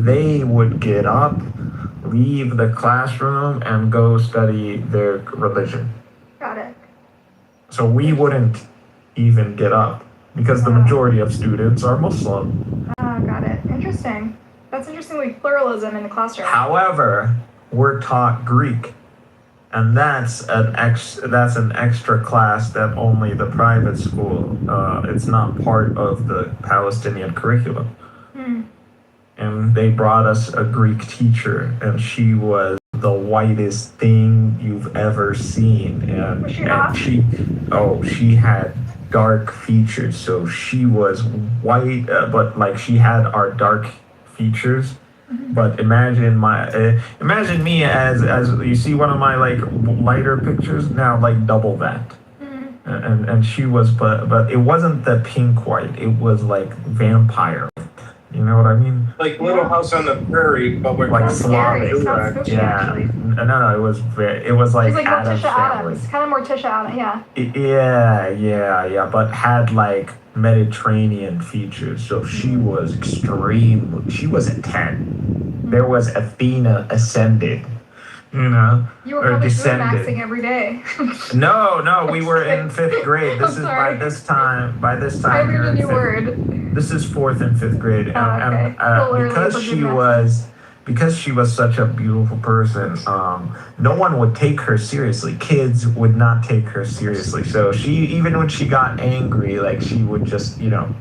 they would get up, leave the classroom, and go study their religion. Got it. So we wouldn't even get up because the majority of students are Muslim. Oh, got it. Interesting. That's interesting, like pluralism in the classroom. However, we're taught Greek, and that's an extra class that only the private school. It's not part of the Palestinian curriculum. And they brought us a Greek teacher, and she was the whitest thing you've ever seen. Was she hot? She had dark features, so she was white, but like she had our dark features. But imagine me as you see one of my like lighter pictures now, like double that. And she was, but it wasn't the pink white. It was like vampire. You know what I mean? Like Little House on the Prairie, but we're like Slavic. Yeah. No, it was like she's like Adam's Morticia family. Adams. Kind of Morticia Adams, Yeah, but had like Mediterranean features. So she was extreme. She was a 10. There was Athena ascended. You know, you were probably maxing every day. No, we were in 5th grade. This is by this time. I learned a new word. This is 4th and 5th grade, and because she was such a beautiful person, no one would take her seriously. Kids would not take her seriously. So even when she got angry, like she would just,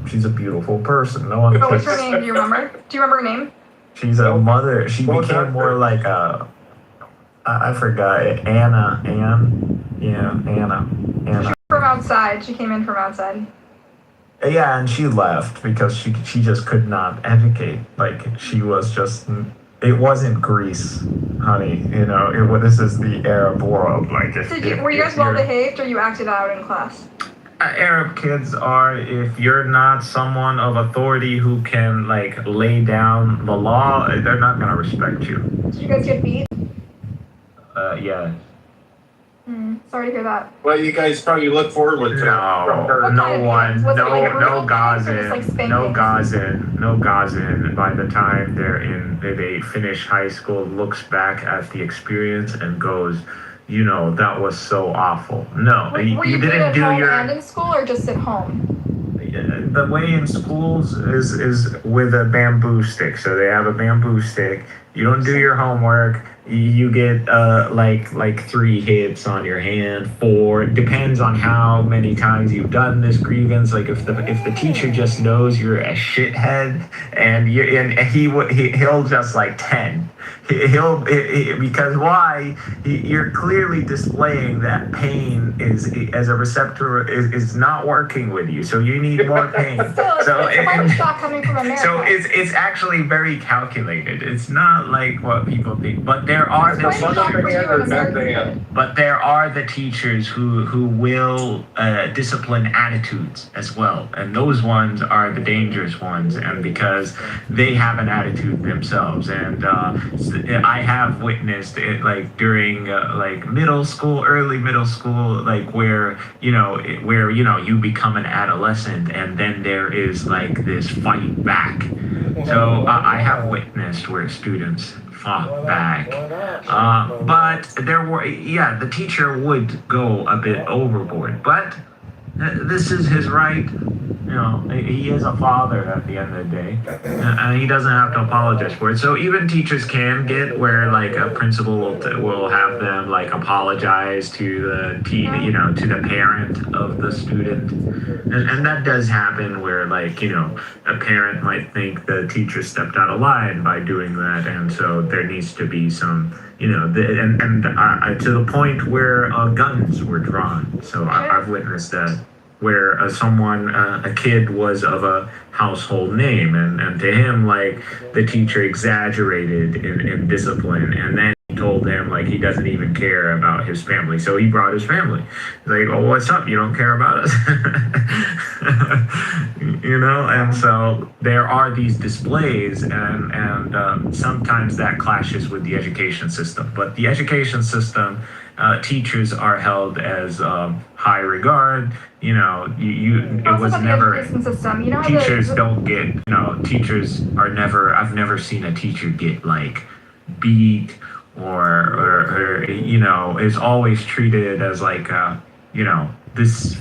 she's a beautiful person. No one. What's her name? Do you remember? Do you remember her name? She's a mother. She became more like I forgot it. Anna. From outside. She came in from outside. Yeah, and she left because she just could not educate. Like she was just. It wasn't Greece, honey. This is the Arab world. Like, were you guys well behaved, or you acted out in class? Arab kids are. If you're not someone of authority who can like lay down the law, they're not gonna respect you. Did you guys get beat? Yeah. Sorry to hear that. Well, you guys probably look forward to no Gazan. By the time they finish high school, looks back at the experience and goes, that was so awful. No, were you didn't at do home and in school, or just at home? The way in schools is with a bamboo stick. So they have a bamboo stick. You don't do your homework. You get like 3 hits on your hand, 4. Depends on how many times you've done this grievance. Like if the teacher just knows you're a shithead, and he'll just like 10. Because why? You're clearly displaying that pain is as a receptor is not working with you, so you need more pain. So it's shot coming from America. So it's actually very calculated. It's not like what people think, but there are the teachers who will discipline attitudes as well, and those ones are the dangerous ones, and because they have an attitude themselves. And I have witnessed it like during like early middle school, like where you become an adolescent, and then there is like this fight back. So I have witnessed where students fought back, but the teacher would go a bit overboard, but this is his right. He is a father at the end of the day, and he doesn't have to apologize for it. So even teachers can get where like a principal will have them like apologize to the to the parent of the student, and that does happen where like a parent might think the teacher stepped out of line by doing that, and so there needs to be some to the point where guns were drawn. So I've witnessed that. Where a kid was of a household name, and to him, like, the teacher exaggerated in discipline, and then he told him like he doesn't even care about his family. So he brought his family. He's like, oh, what's up? You don't care about us? And so there are these displays, and sometimes that clashes with the education system. But the education system, teachers are held as high regard. It was about the never. education system. You know how Teachers don't get. Teachers are never. I've never seen a teacher get like beat or is always treated as like this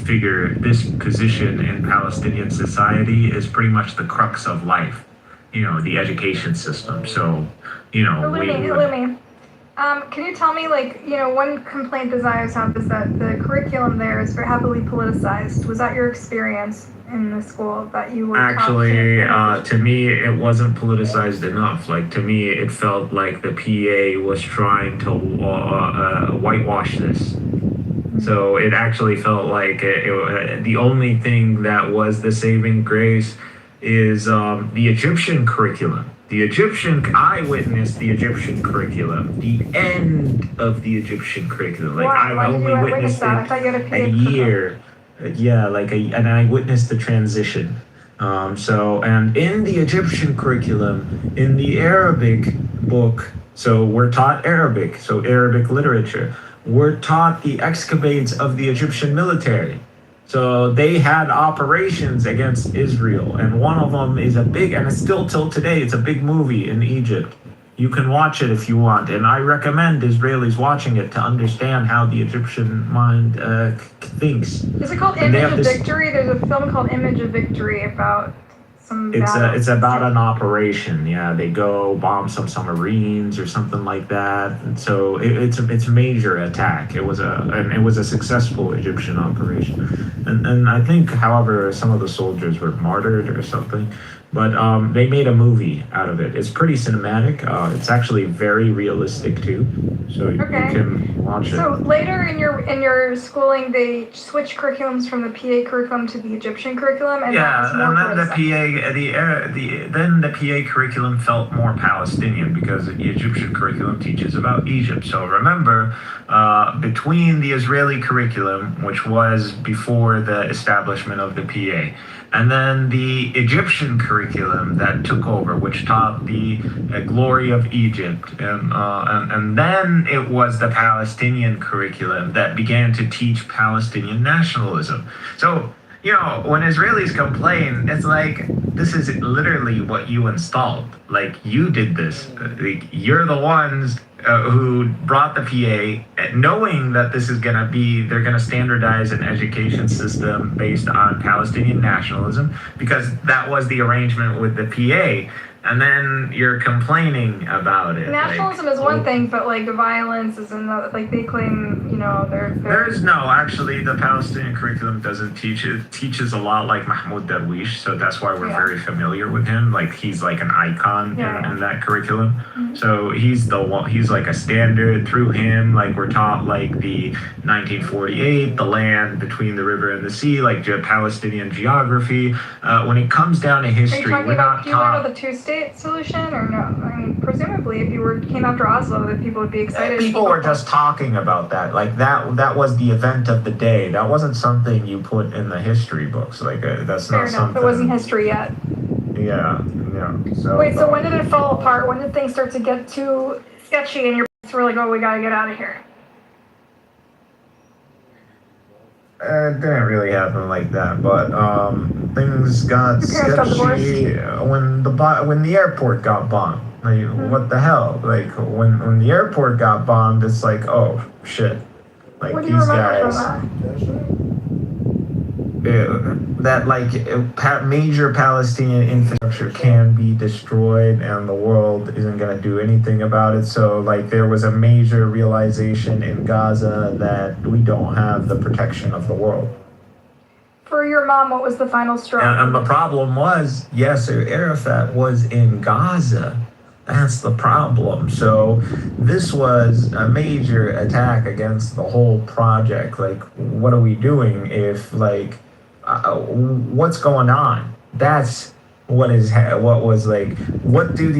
position in Palestinian society is pretty much the crux of life, the education system. So, Illumi. Can you tell me, one complaint the Zios have is that the curriculum there is very heavily politicized. Was that your experience in the school that you were actually, to me, it wasn't politicized enough. Like, to me, it felt like the PA was trying to whitewash this. So it actually felt like the only thing that was the saving grace is the Egyptian curriculum. I witnessed the Egyptian curriculum, the end of the Egyptian curriculum. Like, wow, I only witnessed that? I thought you had a year. Yeah, and I witnessed the transition. And in the Egyptian curriculum, in the Arabic book, so we're taught Arabic, so Arabic literature. We're taught the escapades of the Egyptian military. So they had operations against Israel, and one of them is and it's still till today, it's a big movie in Egypt. You can watch it if you want, and I recommend Israelis watching it to understand how the Egyptian mind thinks. Is it called Image of Victory? There's a film called Image of Victory about some it's about an operation. Yeah, they go bomb some submarines or something like that. And so it's a major attack. It was a successful Egyptian operation, and I think, however, some of the soldiers were martyred or something. But they made a movie out of it. It's pretty cinematic. It's actually very realistic too, so you can watch it. So later in your schooling, they switched curriculums from the PA curriculum to the Egyptian curriculum, and then the PA curriculum felt more Palestinian because the Egyptian curriculum teaches about Egypt. So remember, between the Israeli curriculum, which was before the establishment of the PA, and then the Egyptian curriculum that took over, which taught the glory of Egypt, and then it was the Palestinian curriculum that began to teach Palestinian nationalism. So, when Israelis complain, it's like, this is literally what you installed. Like, you did this. Like, you're the ones who brought the PA, knowing that this is they're going to standardize an education system based on Palestinian nationalism, because that was the arrangement with the PA. And then you're complaining about it. Nationalism is one thing, but the violence is another. Like, they claim, actually, the Palestinian curriculum doesn't teach it. It teaches a lot like Mahmoud Darwish, so that's why we're very familiar with him. Like, he's like an icon in that curriculum. Mm-hmm. So he's like a standard. Through him, like, we're taught like the 1948, the land between the river and the sea, like Palestinian geography. When it comes down to history, we're not taught the two-state solution, or no? I mean, presumably, if you came after Oslo, that people would be excited. People were just talking about that. Like, that was the event of the day. That wasn't something you put in the history books. Like, that's Fair not enough. something. It wasn't history yet. Yeah. So, wait, so when did it fall apart? When did things start to get too sketchy, and you're like, oh, we gotta get out of here? It didn't really happen like that, but things got sketchy when the airport got bombed. Like, what the hell? Like, when the airport got bombed, it's like, oh shit! Like, what do you remember from that major Palestinian infrastructure can be destroyed, and the world isn't going to do anything about it. So, like, there was a major realization in Gaza that we don't have the protection of the world. For your mom, what was the final straw? And the problem was, Yasser Arafat was in Gaza. That's the problem. So this was a major attack against the whole project. Like, what are we doing if, like, what's going on? That's what do the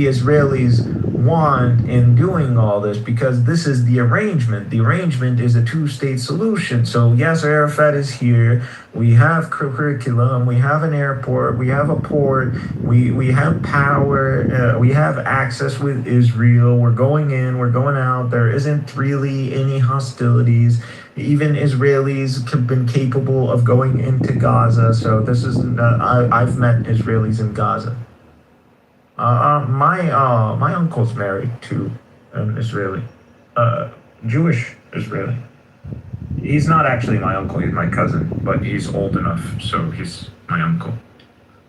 Israelis want in doing all this, because this is the arrangement. The arrangement is a two-state solution. So yes, Arafat is here. We have curriculum. We have an airport. We have a port. We have power. We have access with Israel. We're going in. We're going out. There isn't really any hostilities. Even Israelis have been capable of going into Gaza. So this is I've met Israelis in Gaza. My uncle's married to an Israeli, Jewish Israeli. He's not actually my uncle. He's my cousin, but he's old enough, so he's my uncle.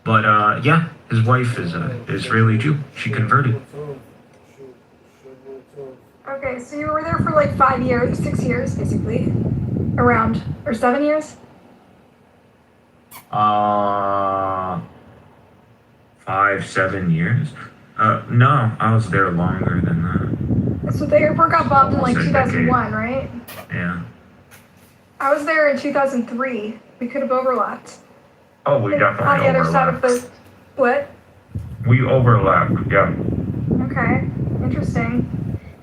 But yeah, his wife is an Israeli Jew. She converted. Okay, so you were there for like 5 years, 6 years, basically, around, or 7 years? 5-7 years. No, I was there longer than that. So the airport got bombed in like Almost a 2001, right? Yeah. I was there in 2003. We could have overlapped. Oh, we definitely on the other side of overlapped. the what? We overlapped. Yeah. Okay, interesting.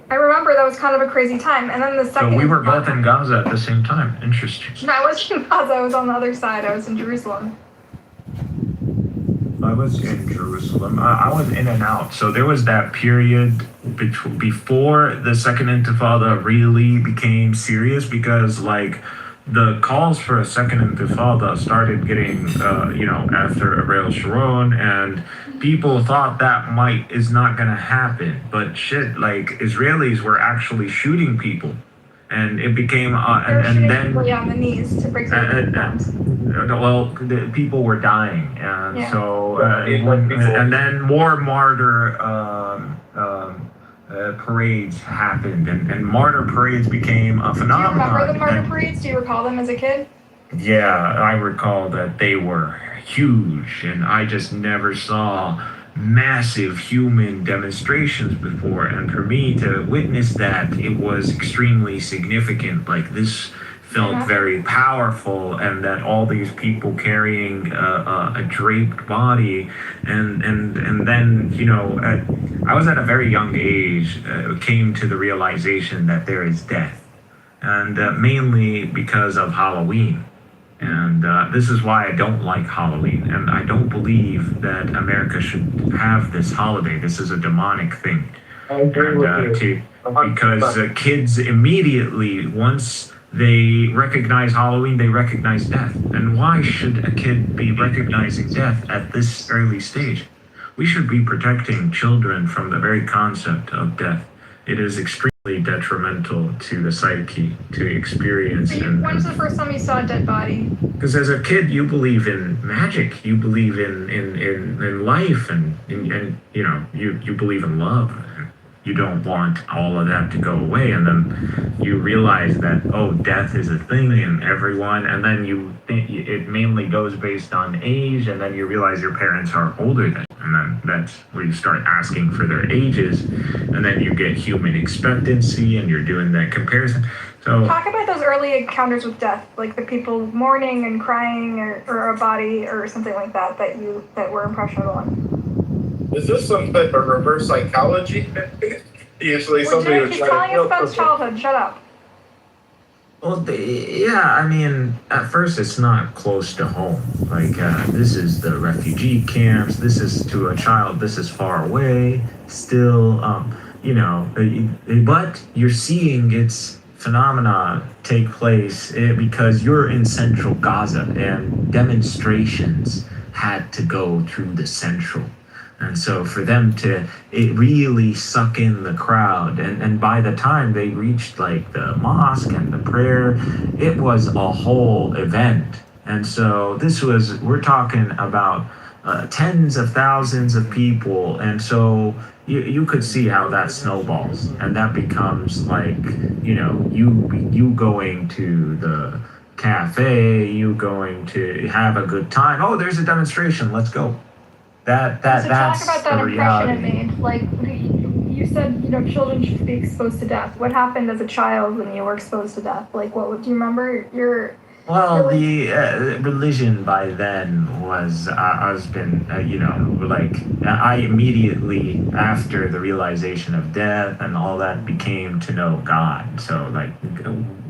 I remember that was kind of a crazy time, and then the So second. we were both in Gaza at the same time. Interesting. No, I wasn't in Gaza. I was on the other side. I was in Jerusalem. I was in Jerusalem. I was in and out. So there was that period before the Second Intifada really became serious, because like the calls for a Second Intifada started getting, after Ariel Sharon, and people thought that is not going to happen. But shit, like Israelis were actually shooting people. And it became, and then people on the knees to break well, the people were dying, and Yeah. so and then more martyr parades happened, and martyr parades became a Do you phenomenon. remember the martyr And- parades? Do you recall them as a kid? Yeah, I recall that they were huge, and I just never saw massive human demonstrations before. And for me to witness that, it was extremely significant. Like this felt very powerful, and that all these people carrying a draped body, and then I was at a very young age, came to the realization that there is death, and mainly because of Halloween. And this is why I don't like Halloween, and I don't believe that America should have this holiday. This is a demonic thing. I agree with you. Because kids immediately, once they recognize Halloween, they recognize death. And why should a kid be recognizing death at this early stage? We should be protecting children from the very concept of death. It is extremely detrimental to the psyche to experience. When's the first time you saw a dead body? Because as a kid, you believe in magic, you believe in life, and you believe in love. You don't want all of that to go away, and then you realize that death is a thing in everyone, and then you think it mainly goes based on age, and then you realize your parents are older than you, and then that's where you start asking for their ages, and then you get human expectancy, and you're doing that comparison. So Talk about those early encounters with death, like the people mourning and crying, or a body or something like that that were impressionable. Is this some type of reverse psychology? Usually somebody would He's try telling to us about his childhood. Shut up. Well, I mean, at first it's not close to home. Like, this is the refugee camps. This is to a child. This is far away still, but you're seeing its phenomena take place because you're in central Gaza, and demonstrations had to go through the central. And so for them it really suck in the crowd. And by the time they reached like the mosque and the prayer, it was a whole event. And so we're talking about tens of thousands of people. And so you could see how that snowballs. And that becomes like, you going to the cafe, you going to have a good time. Oh, there's a demonstration. Let's go. That's talk about that the impression it reality. made. Like you said, children should be exposed to death. What happened as a child when you were exposed to deach? Like, do you remember Well, the religion by then was has been, like I immediately after the realization of death and all that became to know God. So like,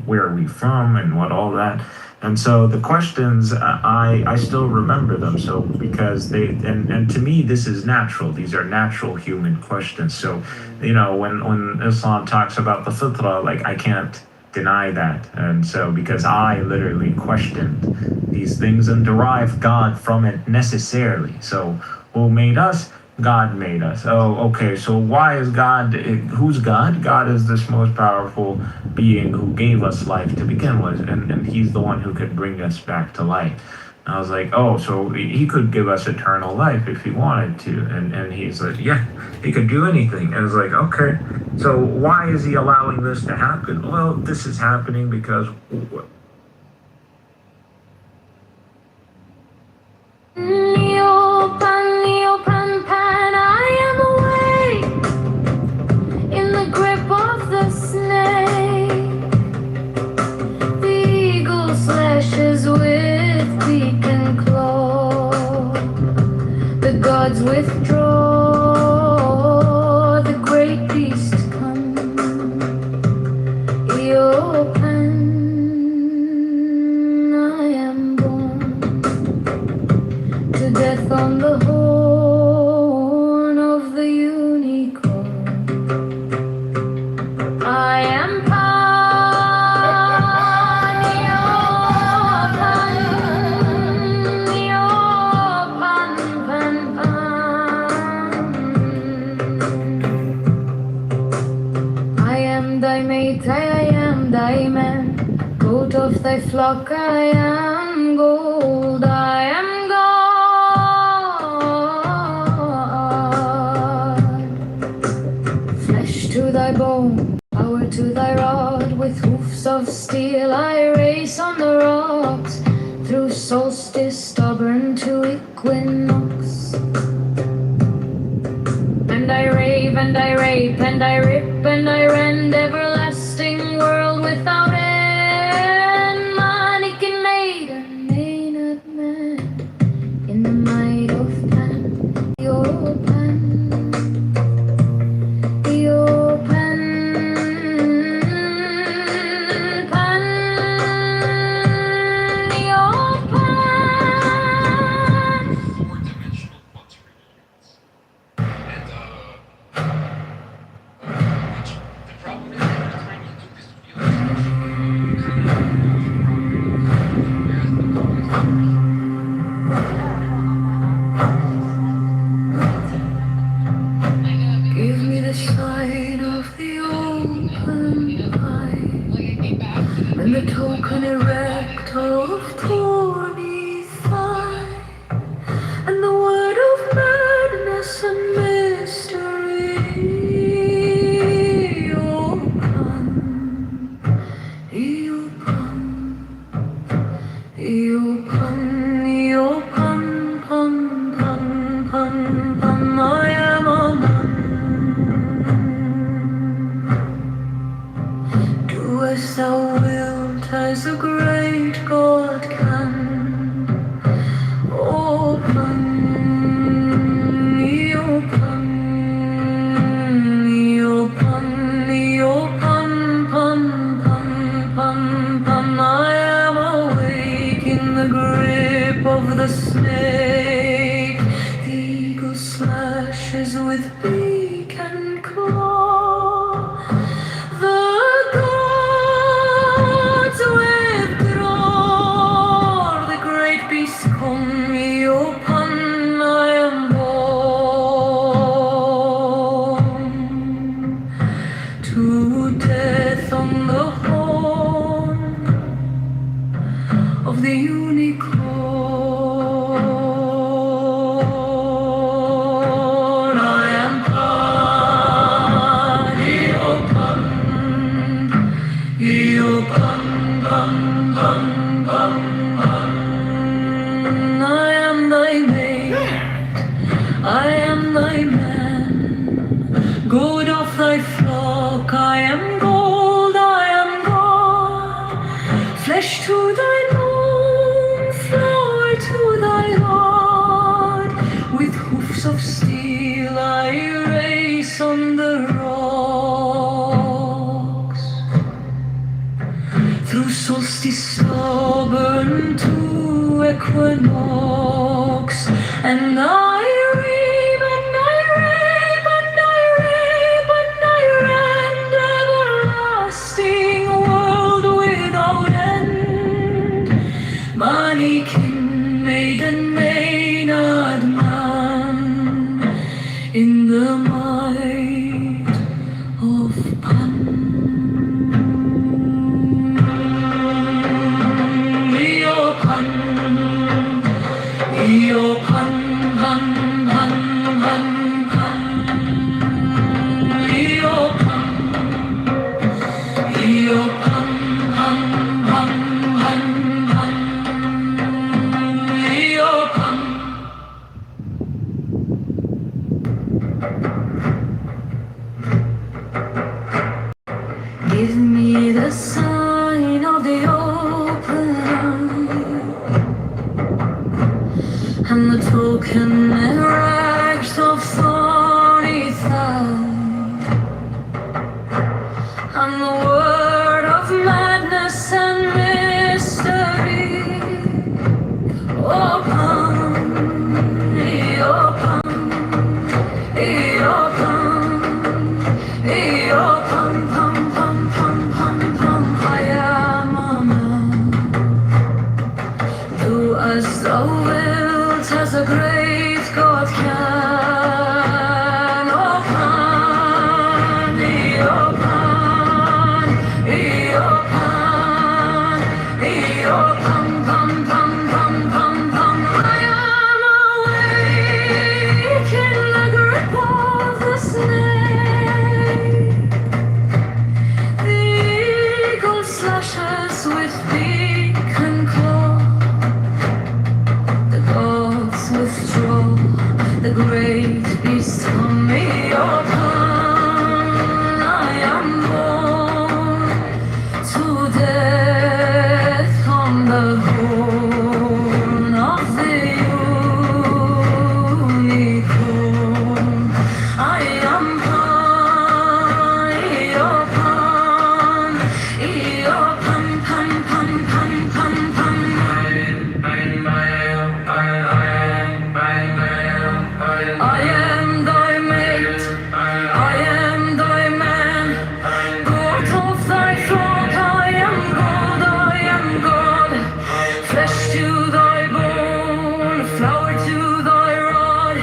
where are we from and what all that. And so the questions, I still remember them. So because and to me this is natural. These are natural human questions. So, when Islam talks about the fitrah, like I can't deny that. And so, because I literally questioned these things and derived God from it necessarily. So, who made us? God made us. Oh, okay. So, why is God? Who's God? God is this most powerful being who gave us life to begin with, and He's the one who could bring us back to life. I was like, oh, so He could give us eternal life if He wanted to. And He's like, yeah, He could do anything. And I was like, okay, so why is He allowing this to happen? Well, this is happening because. I am awake in the grip of the snake. The eagle slashes with beak and claw. The gods withdraw. The great beast comes. Your pen, I am born to death on the horn of the unicorn. I am Pan, your Pan, Pan, Pan. I am thy mate, I am thy man, goat of thy flock, I am gold, I am to thy bone, power to thy rod, with hoofs of steel I race on the rocks, through solstice stubborn to equinox. And I rave and I rape and I rip and I rend, everlasting world without end. Mannequin maiden, maynard man, in the might of Pan, your Pan. Give me the sign of the open eye, and the token erect of thorny thigh, and the word of madness and mystery. Open, open, pun, pun, pun, pun, I am a man. Do as thou wilt, as a grave in the rocks. Through solstice stubborn to equinox, and I reap and I reap and I reap and I rend everlasting world without end. Manikin, maiden, Maynard man, in the might of Pan. Io pan, pan, pan, pan, pan. Io pan, pan, pan, pan, pan. Io pan. Give me the sign of the open eye, and the token rags of thorny thigh, and the word of madness and mystery. Oh, Pan, oh, Pan, oh, Pan, oh, Pan, Pan, Pan, Pan, Pan, Pan. I am a man. Do as thou wilt, as a great God can. Oh, Pan, oh, Pan, oh, Pan, oh, Pan, Pan, Pan, Pan, Pan, Pan. I am awake in the grip of the snake. The eagle slashes with beak and claw. The gods withdraw, the great beast from me. Oh, Pan, I am born to death on the horn of the unicorn. I am Pan, oh, Pan, oh, Pan, Pan, Pan, Pan, Pan, Pan. I am thy mate, I am thy man, God of thy flock, I am God, I am God. Flesh to thy bone, flower to thy rod,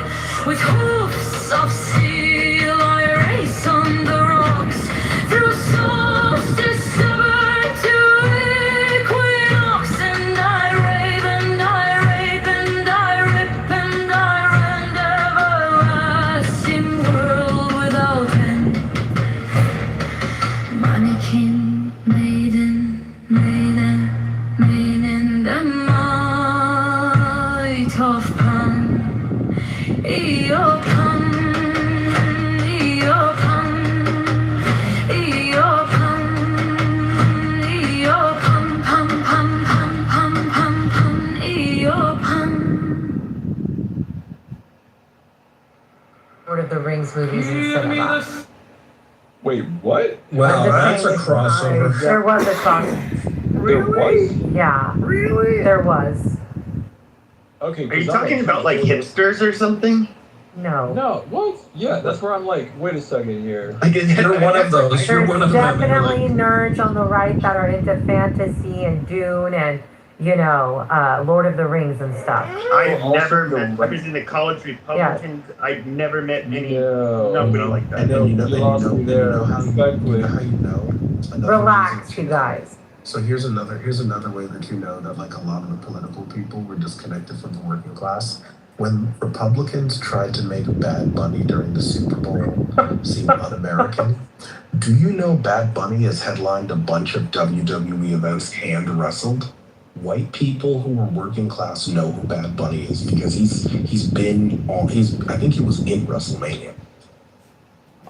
with hoofs of steel I race on the rocks, through solstice stubborn to equinox, and I rave and I rape and I rip and I rend everlasting world without end. Mannequin, maiden, maiden, maiden, the might of Pan. Io Pan, io Pan, io Pan, io Pan, Pan, Pan, Pan, Pan, Pan, Pan, io Pan. Lord of the Rings movies in cinema. Wait, what? Wow, At the that's a same crossover. time, There was a crossover. There was? Yeah, Really? there was. Okay. Are you 'cause I'm talking about like intrigued. hipsters or something? No. No, what? Yeah, that's where I'm like, wait a second here. Like, You're one of those. You're There's one of them. and you're definitely like, nerds on the right that are into fantasy and Dune and, you know, Lord of the Rings and stuff. I've also never the met, I was in the college Republicans, I've never met any, nobody like that. And then you know, You lost me there. how you Respectfully. know how you know. Another Relax, reason you to know. guys. So here's another way that you know that like a lot of the political people were disconnected from the working class. When Republicans tried to make Bad Bunny during the Super Bowl seem un-American, do you know Bad Bunny has headlined a bunch of WWE events hand wrestled? White people who are working class know who Bad Bunny is because he's been on I think he was in WrestleMania.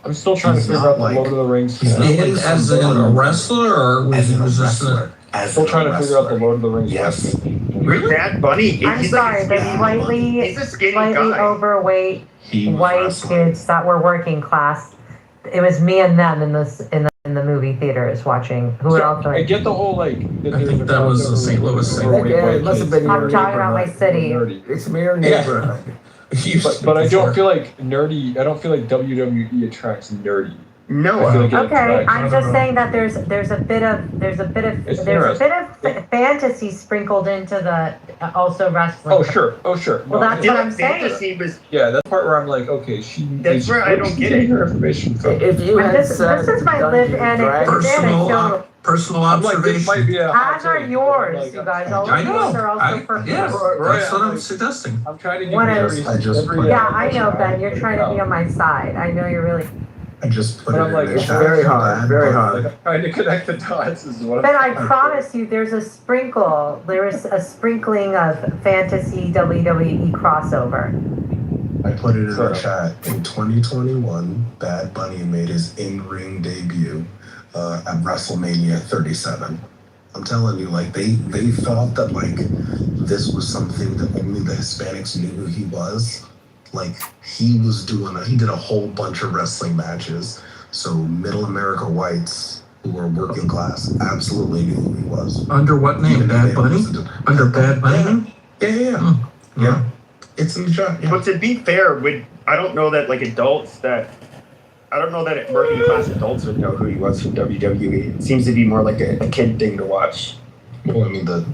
I'm still trying He's to figure not out the like- Lord of the Rings. he's not connection. like As in a wrestler, or was As he in a was just wrestler. I'm still trying to figure out the Lord of the Rings. Yes. connection. Really? Bad Bunny? I'm He's sorry, like the a skinny, slightly, he's a skinny slightly guy. overweight He was white wrestling. kids that were working class it was me and them in the movie theaters watching. Who were also. I get the whole like. I think that was the St. Louis thing. Yeah, it must have been I'm your talking about my neighborhood. city. It's your neighborhood. But I don't feel like nerdy. I don't feel like WWE attracts nerdy. No. I feel like it Okay, attracts- I'm just saying that there's a bit of fantasy sprinkled into the also wrestling. Oh sure. Well, that's what I'm saying. Fantasy was. Yeah, that's part where I'm like, okay, That's where I don't get it. Her information from. If you had This is my live and Personal I'm like, this might observation. be a hot as are take, yours, like, you guys. All I of know. yours are also perfect. Yeah, Right, that's what I'm I'm like- suggesting. I'm trying to give One you is- I just put Yeah, I know, Ben. You're trying to be on my side. I know you're really. I just put But it I'm in like, the it's chat. very hard, Bad very Bunny. hard. Like, I'm trying to connect the dots. Is what Ben, I I'm promise you, there's a sprinkle. There is a sprinkling of fantasy WWE crossover. I put it in Sort the of. chat. In 2021, Bad Bunny made his in-ring debut at WrestleMania 37. I'm telling you, like they thought that like this was something that only the Hispanics knew who he was. Like he did a whole bunch of wrestling matches. So Middle America whites who were working class absolutely knew who he was. Under what name? Even if Bad they Bunny? listened to- Under Bad Bunny? Yeah. Hmm. Yeah. It's in the chat. Yeah. But to be fair, I don't know that working class adults would know who he was from WWE. It seems to be more like a kid thing to watch. Well, I mean, the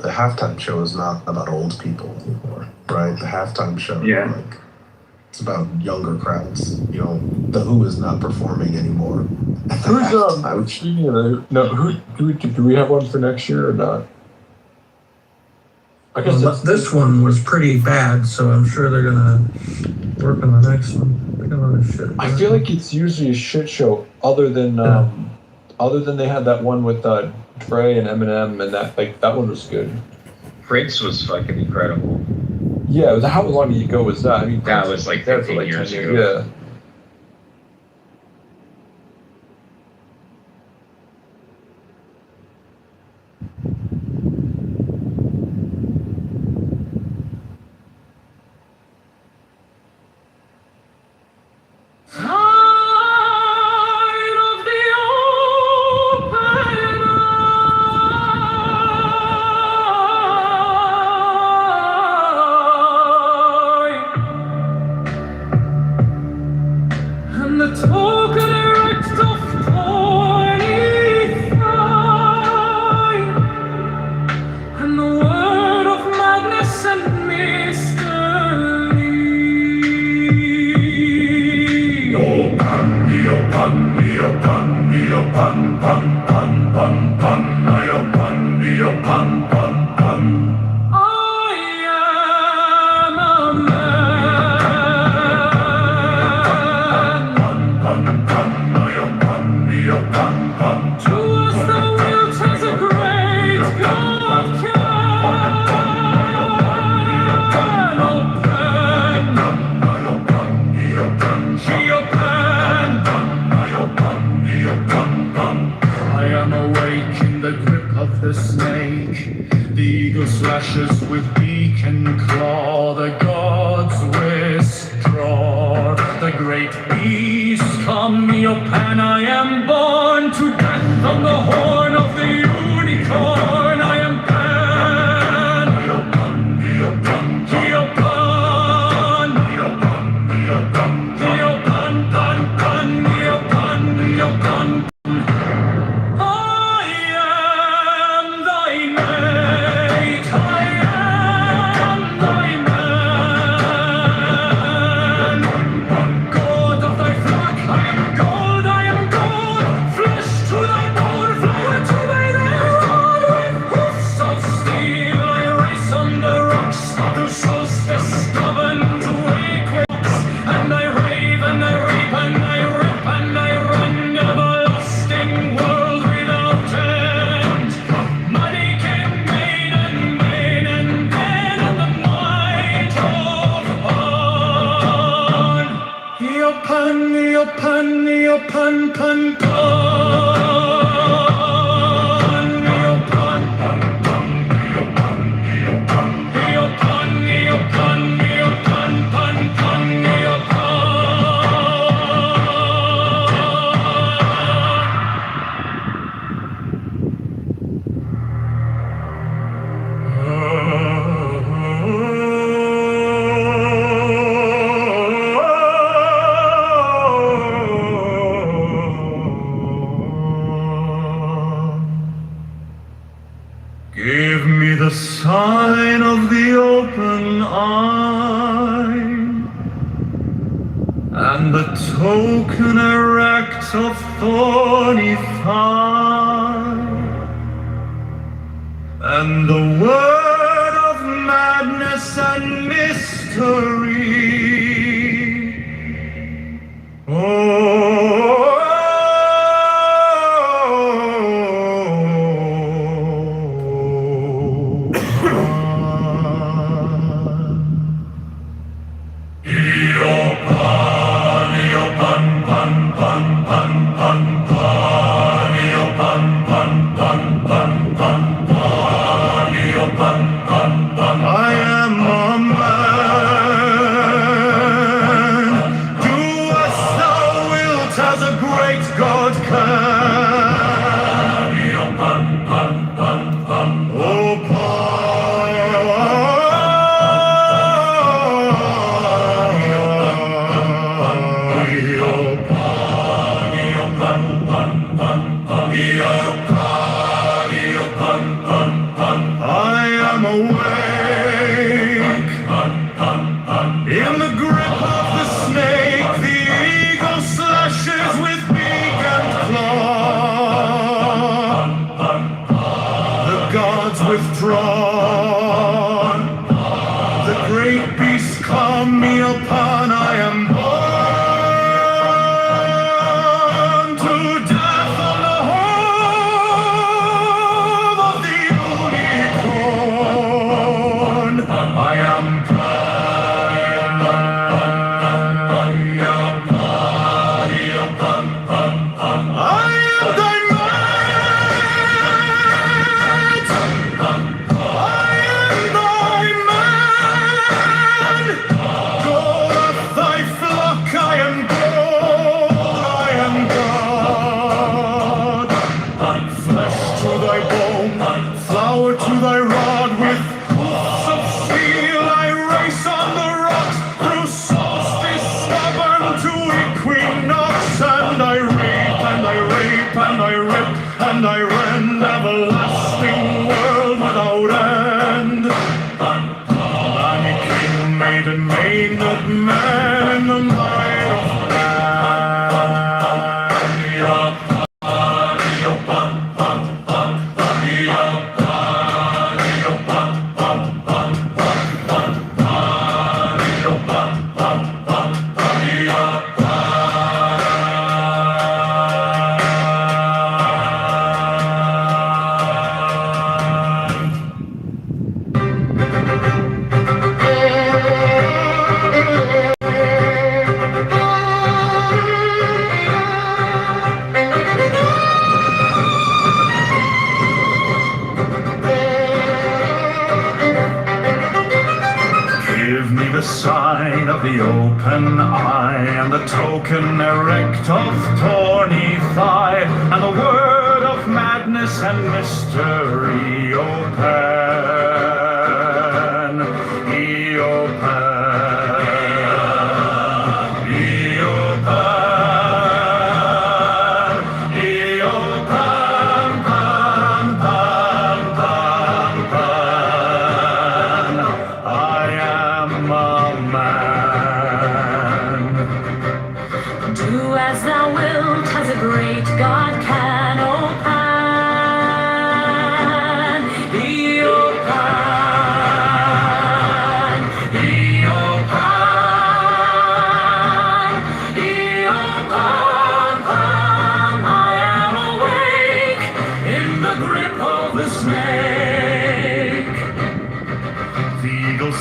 halftime show is not about old people anymore, right? The halftime show, Yeah. like, it's about younger crowds. You know, the Who is not performing anymore. at the Who's halftime. speaking of the, no, who do we have one for next year or not? I guess Well, it's, this one was pretty bad, so I'm sure they're gonna work on the next one. They're gonna shit. I feel like it's usually a shit show. Other than they had that one with Dre and Eminem, and that one was good. Prince was fucking incredible. Yeah, how long ago was that? I mean, That Prince was like there for 15 10 years ago. Yeah. And the token erect of 25, and the word of madness and mystery. I am a man. To us the will tells a great God can open. I am awake in the grip of the snake. The eagle slashes with beak and claw. The gods withdraw. The great beast come upon. I am born to death on the horn of the unicorn. I am Pan. I am thy mate, I am thy man. God of thy flock, I am God, flesh to thy bone, flower to thy rod. With hoofs of steel I race on the rocks, through solstice governed equinox. And I rave and I rape and I rip and I run, everlasting world without end. Money came, made and dead, and the might of on. Eopan, eopan, eopan, pan, pan. Eopan, eopan, eopan, eopan, pan, pan, eopan. the sign of the open eye, and the token erect of thorny thigh, and the word of madness and mystery. I am a man. Do as thou wilt, as a great God can. Oh, I am awake in the grip of the snake. The eagle slashes with beak and claw. The gods withdrawn. The great beasts calm me upon. I am born to death on the home of the unicorn. I am and I rend everlasting world without end. I'm king, maiden, maiden, man in the might of the sign of the open eye, and the token erect of thorny thigh, and the word of madness and mystery. Open, open.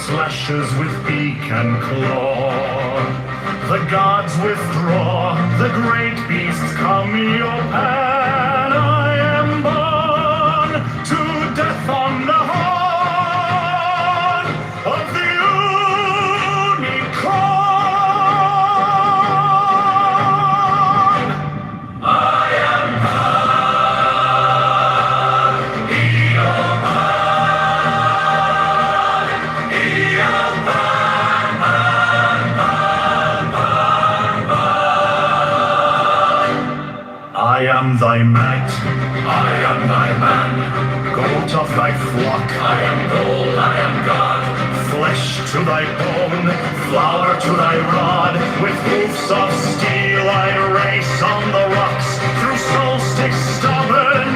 Slashes with beak and claw. The gods withdraw. The great beasts come open. I am born to death on the horn of the unicorn. I am I am thy mate, I am thy man. Goat of thy flock, I am gold, I am God. Flesh to thy bone, flour to thy rod. With hoofs of steel I race on the rocks, through solstice stubborn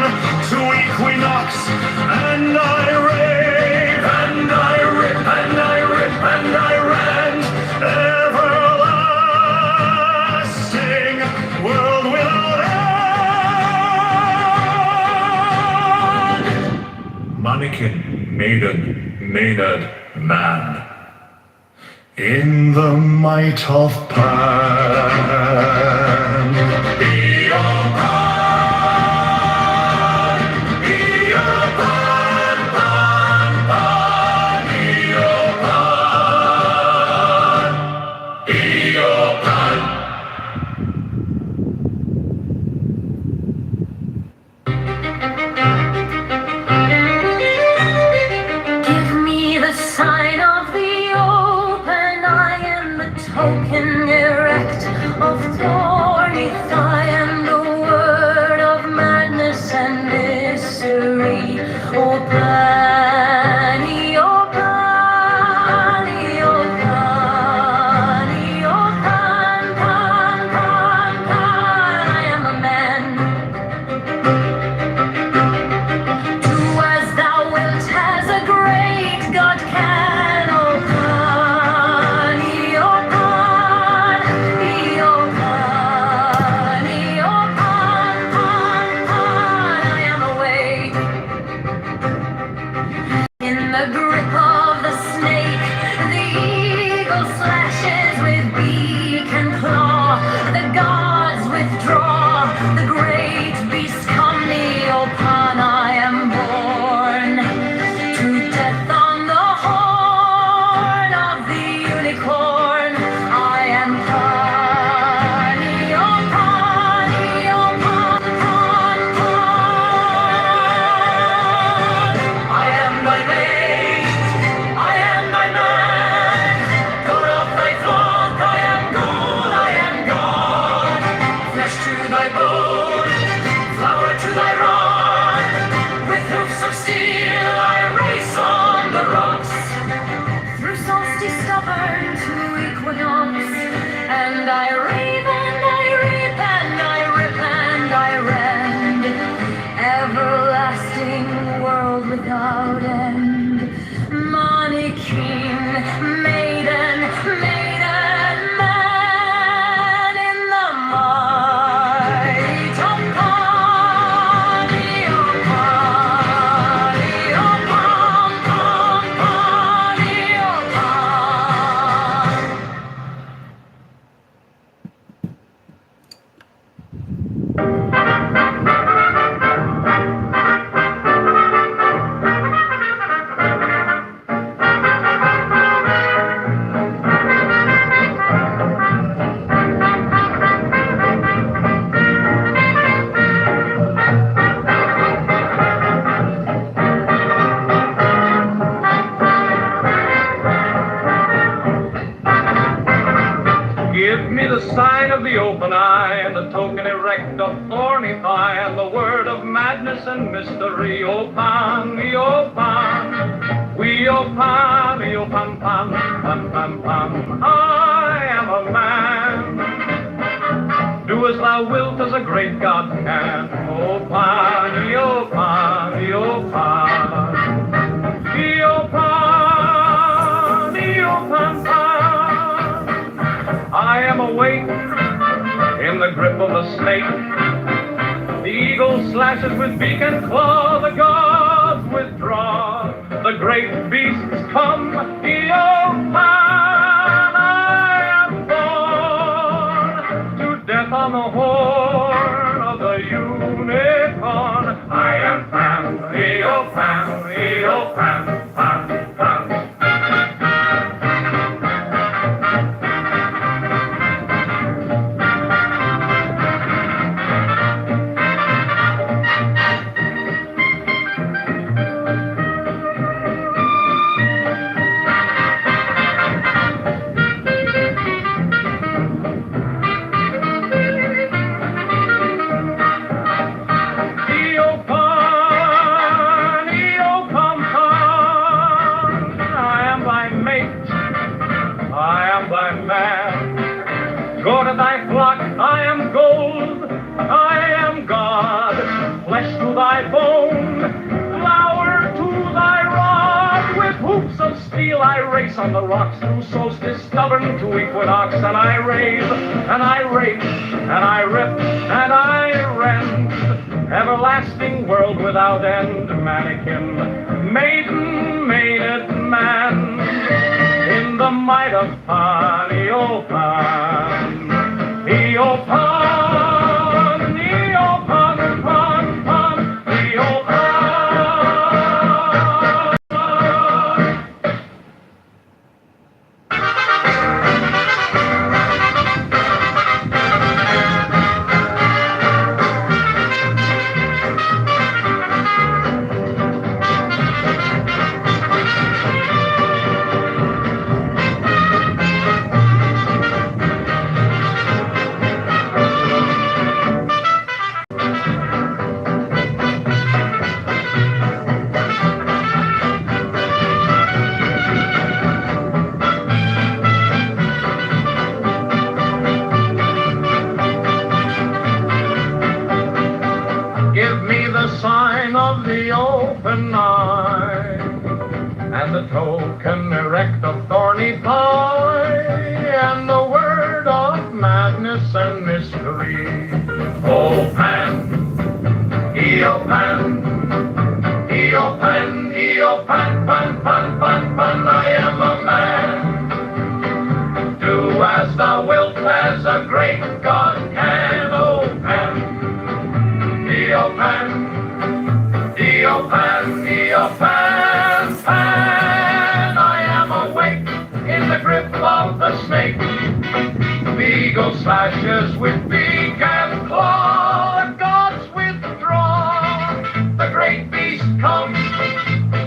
to equinox. And I rave, and I rip, and I rip, and I rend. Everlasting world without end. Mannequin, maiden, maenad, man. In the might of Pan. Be your Pan, be your Pan, Pan, Pan, be your Pan, be your Pan. Give me the sign of the open eye and the token erect of thorny thigh and the word of madness and mystery. O Pani, O Pani, O Pani, O Pan, Pan, Pan, Pan. I am a man. Do as thou wilt, as a great God can. O Pani, O Pani, O Pani, O Pan, Pan, Pan. I am awake in the grip of the snake. The eagle slashes with beak and claw. The gods withdraw. The great beasts come near. O Pan, I am born to death on the horn of the unicorn. I am Pani, O Pani, O Pan, Pan, Pan. I am thy mate, I am thy man. God of thy flock, I am gold, I am God. Flesh to thy bone, flour to thy rod. With hoofs of steel I race on the rocks, through solstice stubborn to equinox. And I rave and I reap and I rip and I rend. Everlasting world without end. Mannequin, maiden, maiden, man in the might of Pani, O Pani, O Pan, Pan, Pani, O Pan. Give me the sign of the open eye and the token erect of thorny thigh and the word of madness and mystery. O Pan, O Pan, we O Pan, O Pan, Pan, Pan, Pan, Pan. I am a man. Do as thou wilt, as a great God can. O Pan, O Pan, O Pan, O Pan, O Pan, Pan. I am awake in the grip of the snake. The eagle slashes with beak and claw. The gods withdraw. The great beasts come. O Pan, I am born to death on the horn of the unicorn. I am Pan, O Pan, O Pan, Pan, Pan. thy bone, flower to thy rod. With hoops of steel I race on the rocks, through solstice stubborn to equinox, and I rave, and I race, and I rip, and I rend. Everlasting world without end, mannequin, maiden, maided man, in the might of Pan, Eopan, Eopan, Eopan, Pan, Pan, Eopan. Give me the sign of the open eye, and the token erect of thorny pie, and the word of madness and mystery. O Pan, Eopan, Eopan, Eopan, Pan, Pan, Pan, Pan, I am a man. Do as thou wilt, as a great God can, O Pan. Eopan, Eopan, Eopan, Pan. I am awake in the grip of the snake. The eagle slashes with beak and claw. The gods withdraw. The great beast comes.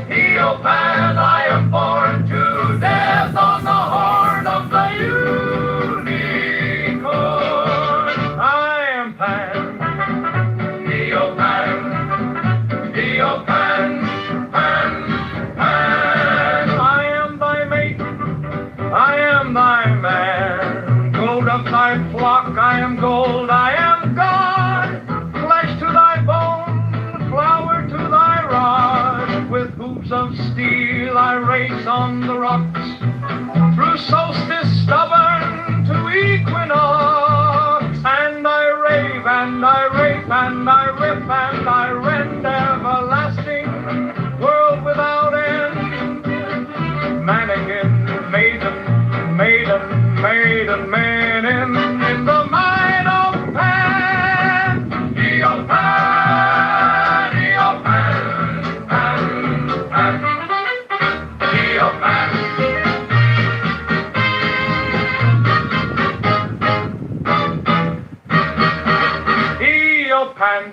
Eopan, I am born to death on the horn of the unicorn. I am Pan. Eopan, Eopan, Pan, Pan. I am thy mate, I am thy man. Gold of thy flock, I am gold, I am God. Flesh to thy bone, flower to thy rod. With hooves of steel I race on the rocks, through solstice stubborn to equinox. And I rave, and I rape, and I rip, and I rend, everlasting world without end. Mannequin, maiden, maiden, maiden, maiden, in the might of Pan. Eopan, Eopan, Pan, Pan, Eopan. Eopan.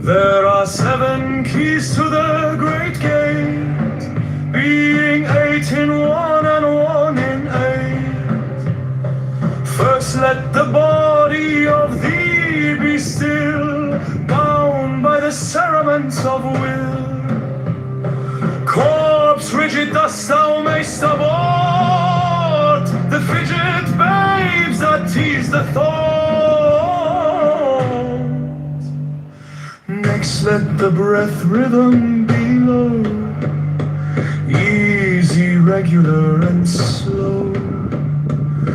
There are 7 keys to the great gate, being 8 in 1 and 1 in 8. First let the body of thee be still, bound by the cerements of will. Corpse rigid thus thou mayst abort the fidget babes that tease the thought. Next let the breath rhythm be low, easy, regular, and slow,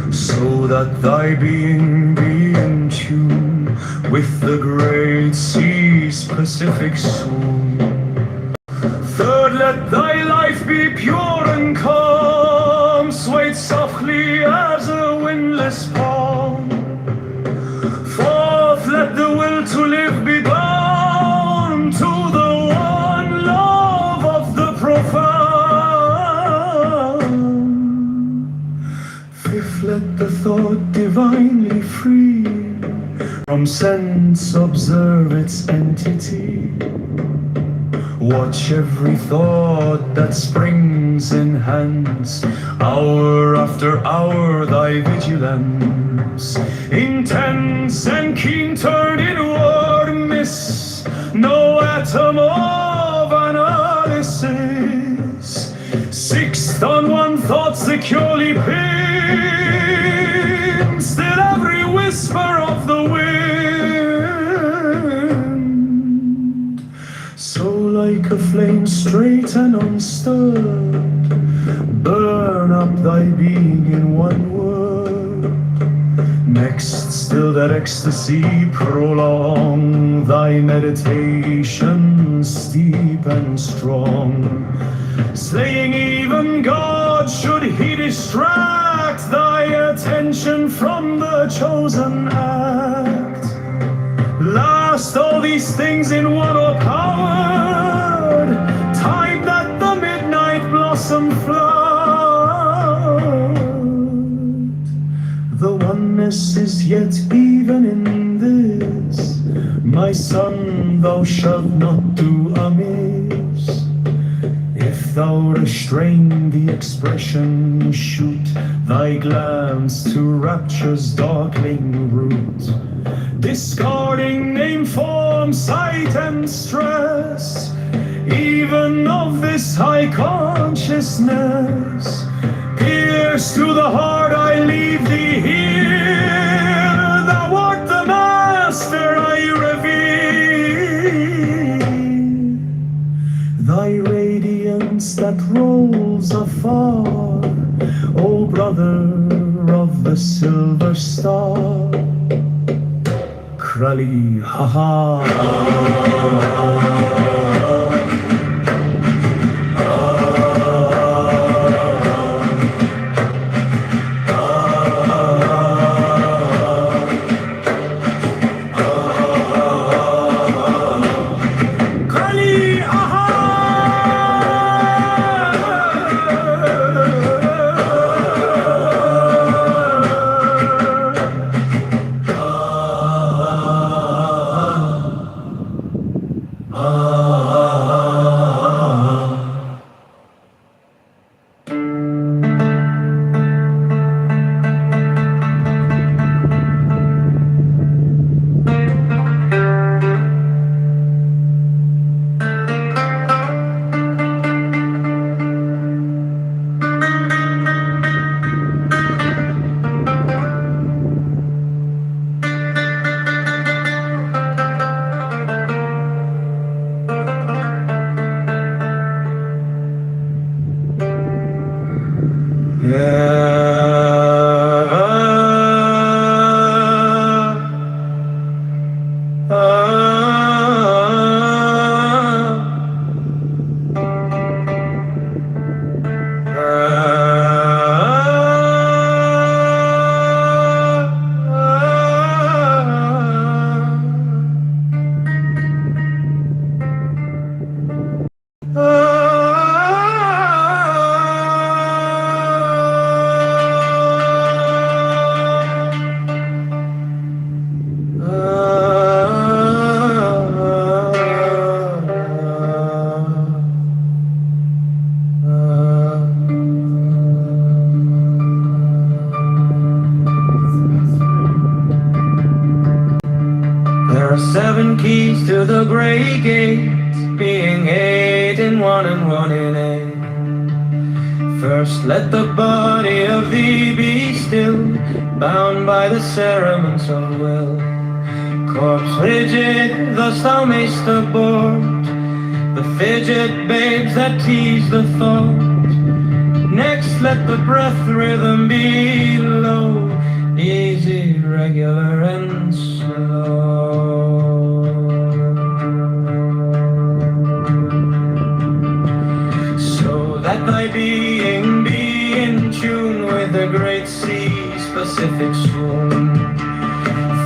so that thy being be in tune with the great sea's Pacific swoon. Third, let thy life be pure and calm, swayed softly as a windless palm. Fourth, let the will to live be bound to the one love of the profound. Fifth, let the thought divinely free from from sense observe its entity. Watch every thought that springs enhance. Hour after hour thy vigilance, intense and keen turned inward, miss no atom of analysis. Sixth on one thought securely pinned, still every whisper of the wind. So like a flame straight and unstirred, burn up thy being in one word. Next, still that ecstasy prolong, thy meditation steep and strong. Slaying even God should he distract thy attention from the chosen act. Last, all these things in one are powered, time that the midnight blossom flowered. The oneness is yet even in this, my son, thou shalt not do amiss. If thou restrain the expression, shoot thy glance to rapture's darkling root, discarding name, form, sight, and stress, even of this high consciousness. Pierce to the heart, I leave thee here. Thou art the master I revere. Thy radiance that rolls afar, O brother of the silver star. Krali, ha ha. There are 7 keys to the great gate, being 8 in 1 and 1 in 8. First let the body of thee be still, bound by the cerements of will. Corpse rigid, thus thou mayst abort the fidget babes that tease the thought. Next let the breath rhythm be low, easy, regular, and slow. So that thy being be in tune with the great sea's Pacific swoon.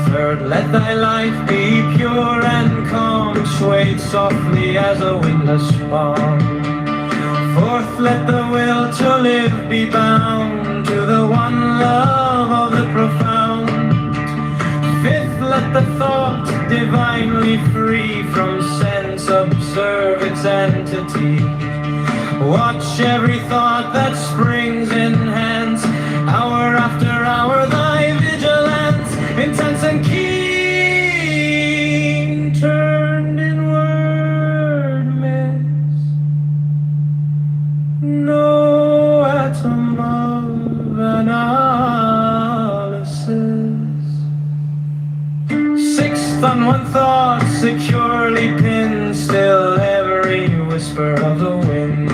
Third, let thy life be pure and calm, swayed softly as a windless palm. Fourth, let the will to live be bound to the one love of the profound. Fifth, let the thought divinely free from sense, observe its entity. Watch every thought that springs, enhance, hour after hour, thy vigilance, intense and keen, turned inward, miss no atom of analysis. Sixth on one thought, securely pinned, still every whisper of the wind.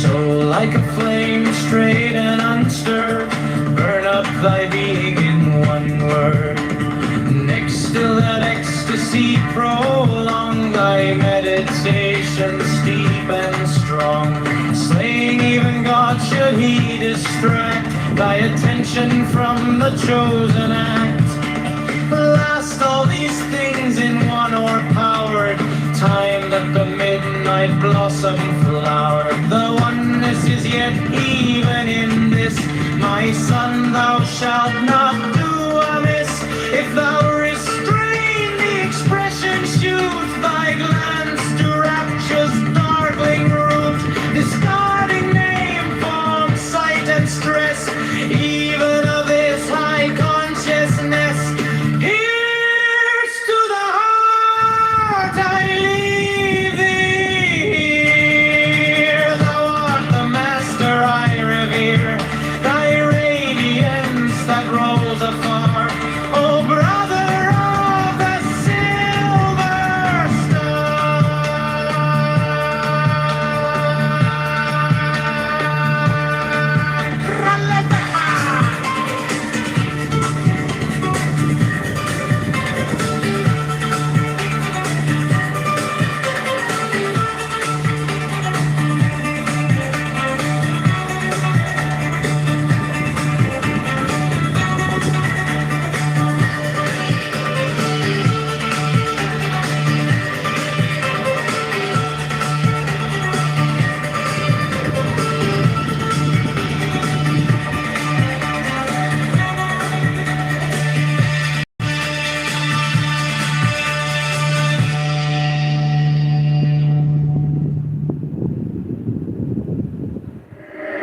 So like a flame, straight and unstirred, burn up thy being in one word. Next, still that ecstasy, prolong thy meditation, steep and strong, slaying even God should he distract thy attention from the chosen act. Last all these things in one o'erpowered time that the midnight blossom flowered. The oneness is yet even in this, my son, thou shalt not do amiss. If thou restrain the expression, shoot thy glance to rapture's darkling root, discarding name, form, sight, and stress, even of this high consciousness. Here's to the heart I leave thee here. Thou art the master I revere, thy radiance that rolls afar. Oh, brother of the silver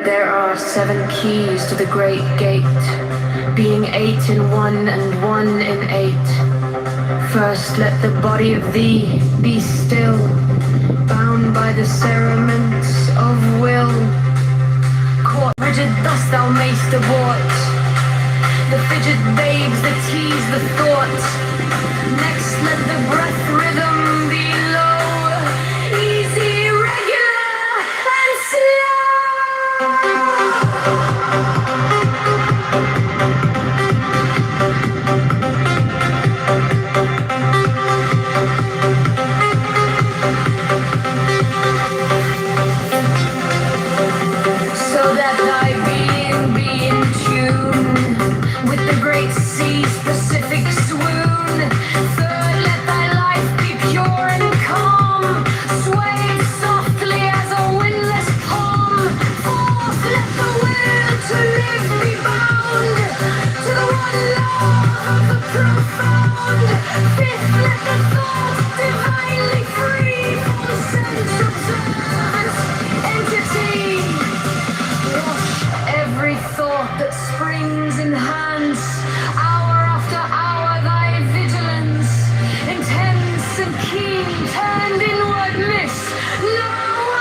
There are 7 keys to the great gate, being 8 in 1 and 1 in 8. First let the body of thee be still, bound by the cerements of will. Caught rigid thus thou mayst abort the fidget babes that tease the thought. Next let the breath rhythm be low, easy, regular, and slow. So that thy being be in tune with the great sea's Pacific swoon. Third, let thy life be pure and calm, swayed softly as a windless palm. Fourth, let the will to live be bound to the one love of the profound. Fifth, let the thought divinely free from sense observance entity. Wash every thought that springs, enhance, hour after hour thy vigilance, intense and keen, turned inward miss, no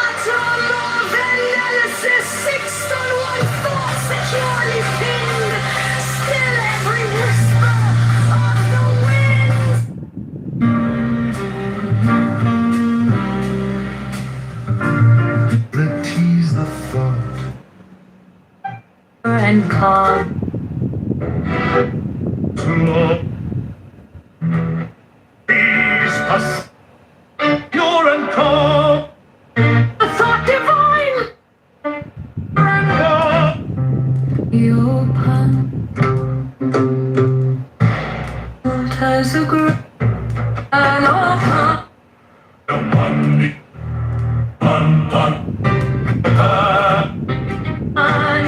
atom of analysis. Sixth on one thought, securely pinned, still every whisper of the wind. That tease the thought. And calm. To all these us, pure and calm, A thought divine, and calm. you open as a group and open. The money, one, And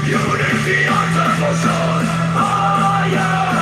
Unity, utter motion, higher.